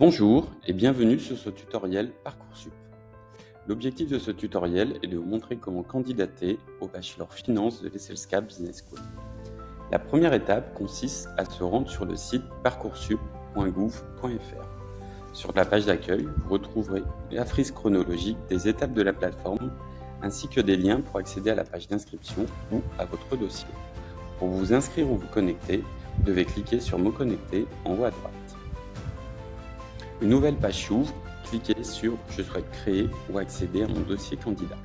Bonjour et bienvenue sur ce tutoriel Parcoursup. L'objectif de ce tutoriel est de vous montrer comment candidater au Bachelor Finance de l'ESSELSCA Business School. La première étape consiste à se rendre sur le site parcoursup.gouv.fr. Sur la page d'accueil, vous retrouverez la frise chronologique des étapes de la plateforme ainsi que des liens pour accéder à la page d'inscription ou à votre dossier. Pour vous inscrire ou vous connecter, vous devez cliquer sur Me connecter en haut à droite. Une nouvelle page s'ouvre, cliquez sur « Je souhaite créer » ou accéder à mon dossier candidat.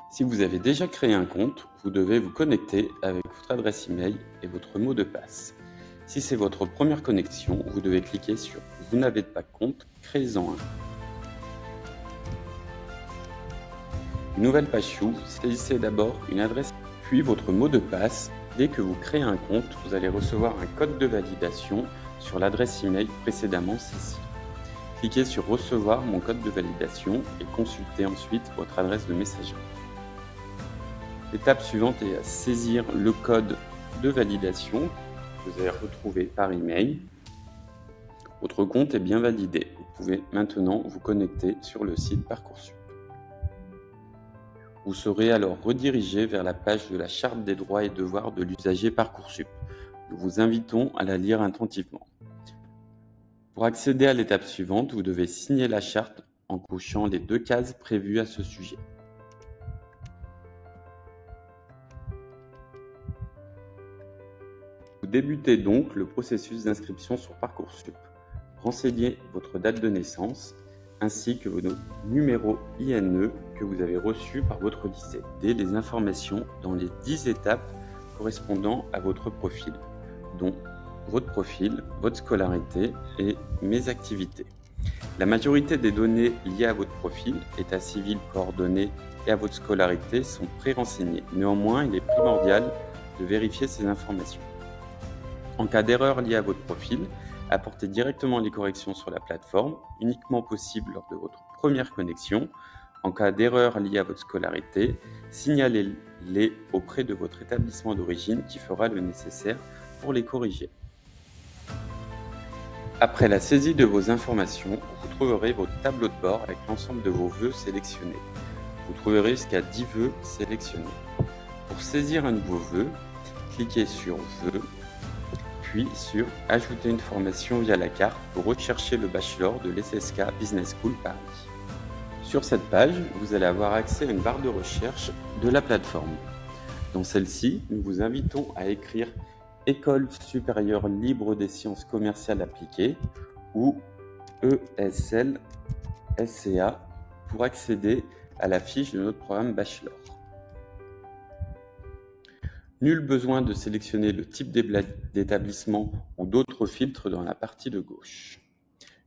Si vous avez déjà créé un compte, vous devez vous connecter avec votre adresse email et votre mot de passe. Si c'est votre première connexion, vous devez cliquer sur « Vous n'avez pas de compte, créez-en un ». Une nouvelle page s'ouvre, saisissez d'abord une adresse puis votre mot de passe. Dès que vous créez un compte, vous allez recevoir un code de validation sur l'adresse email précédemment saisie. Cliquez sur Recevoir mon code de validation et consultez ensuite votre adresse de messagerie. L'étape suivante est à saisir le code de validation que vous allez retrouver par email. Votre compte est bien validé. Vous pouvez maintenant vous connecter sur le site Parcoursup. Vous serez alors redirigé vers la page de la Charte des droits et devoirs de l'usager Parcoursup. Nous vous invitons à la lire attentivement. Pour accéder à l'étape suivante, vous devez signer la charte en cochant les 2 cases prévues à ce sujet. Vous débutez donc le processus d'inscription sur Parcoursup. Renseignez votre date de naissance ainsi que vos numéros INE que vous avez reçus par votre lycée. Dès les informations dans les 10 étapes correspondant à votre profil, dont votre profil, votre scolarité et mes activités. La majorité des données liées à votre profil, état civil, coordonnées et à votre scolarité sont pré-renseignées. Néanmoins, il est primordial de vérifier ces informations. En cas d'erreur liée à votre profil, apportez directement les corrections sur la plateforme, uniquement possible lors de votre première connexion. En cas d'erreur liée à votre scolarité, signalez-les auprès de votre établissement d'origine qui fera le nécessaire pour les corriger. Après la saisie de vos informations, vous trouverez votre tableau de bord avec l'ensemble de vos vœux sélectionnés. Vous trouverez jusqu'à 10 vœux sélectionnés. Pour saisir un nouveau vœu, cliquez sur Vœux, puis sur « Ajouter une formation via la carte » pour rechercher le bachelor de l'ESSELSCA Business School Paris. Sur cette page, vous allez avoir accès à une barre de recherche de la plateforme. Dans celle-ci, nous vous invitons à écrire « École supérieure libre des sciences commerciales appliquées » ou « ESL-SCA » pour accéder à la fiche de notre programme bachelor. Nul besoin de sélectionner le type d'établissement ou d'autres filtres dans la partie de gauche.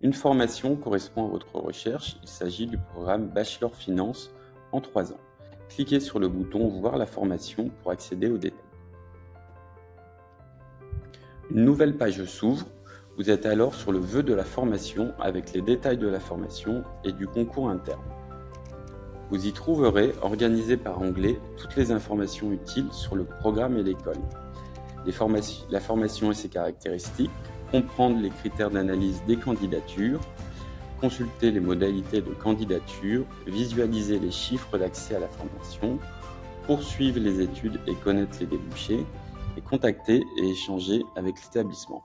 Une formation correspond à votre recherche. Il s'agit du programme Bachelor Finance en 3 ans. Cliquez sur le bouton « Voir la formation » pour accéder aux détails. Une nouvelle page s'ouvre. Vous êtes alors sur le vœu de la formation avec les détails de la formation et du concours interne. Vous y trouverez, organisé par onglet, toutes les informations utiles sur le programme et l'école. La formation et ses caractéristiques, comprendre les critères d'analyse des candidatures, consulter les modalités de candidature, visualiser les chiffres d'accès à la formation, poursuivre les études et connaître les débouchés, et contacter et échanger avec l'établissement.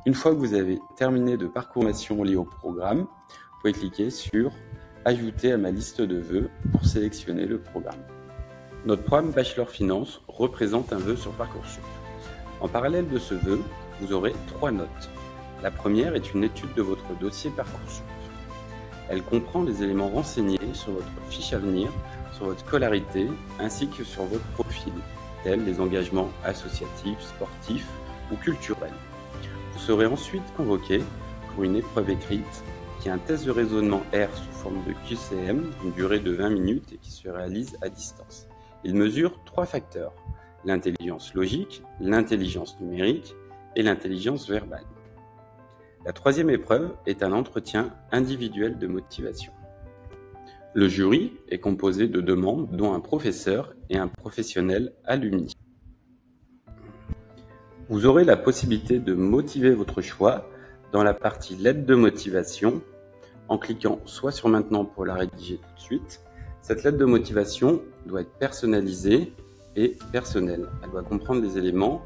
Une fois que vous avez terminé de parcours liées au programme, vous pouvez cliquer sur Ajouter à ma liste de vœux pour sélectionner le programme. Notre programme Bachelor Finance représente un vœu sur Parcoursup. En parallèle de ce vœu, vous aurez 3 notes. La première est une étude de votre dossier Parcoursup. Elle comprend les éléments renseignés sur votre fiche à venir, sur votre scolarité, ainsi que sur votre profil, tels les engagements associatifs, sportifs ou culturels. Vous serez ensuite convoqué pour une épreuve écrite qui est un test de raisonnement R sous forme de QCM d'une durée de 20 minutes et qui se réalise à distance. Il mesure 3 facteurs, l'intelligence logique, l'intelligence numérique et l'intelligence verbale. La 3e épreuve est un entretien individuel de motivation. Le jury est composé de 2 membres, dont un professeur et un professionnel alumni. Vous aurez la possibilité de motiver votre choix dans la partie lettre de motivation en cliquant soit sur maintenant pour la rédiger tout de suite. Cette lettre de motivation doit être personnalisée et personnelle. Elle doit comprendre les éléments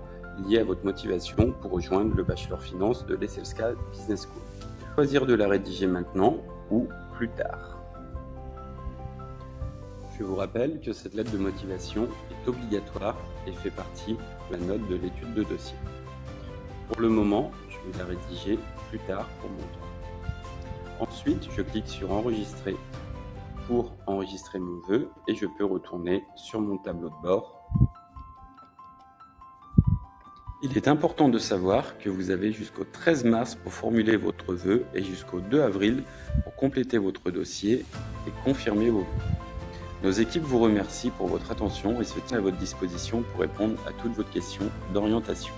liés à votre motivation pour rejoindre le Bachelor Finance de l'Esselska Business School. Choisir de la rédiger maintenant ou plus tard. Je vous rappelle que cette lettre de motivation est obligatoire et fait partie de la note de l'étude de dossier. Pour le moment, je vais la rédiger plus tard pour mon temps. Ensuite, je clique sur Enregistrer pour enregistrer mon vœu et je peux retourner sur mon tableau de bord. Il est important de savoir que vous avez jusqu'au 13 mars pour formuler votre vœu et jusqu'au 2 avril pour compléter votre dossier et confirmer vos vœux. Nos équipes vous remercient pour votre attention et se tiennent à votre disposition pour répondre à toutes vos questions d'orientation.